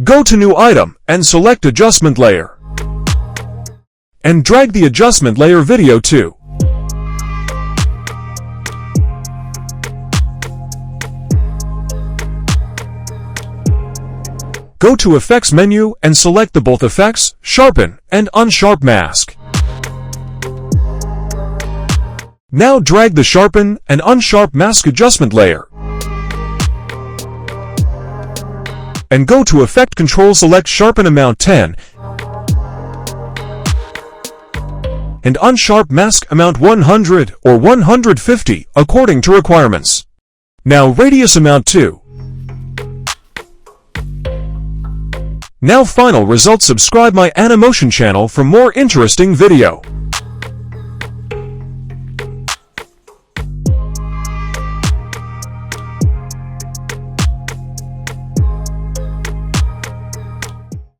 Go to New Item and select Adjustment Layer. And drag the Adjustment Layer video to. Go to Effects menu and select the both Effects, Sharpen, and Unsharp mask. Now drag the Sharpen and Unsharp mask adjustment layer. And go to Effect Control, select Sharpen amount 10 and Unsharp mask amount 100 or 150 according to requirements. Now radius amount 2. Now final results. Subscribe my AniMotion channel for more interesting video.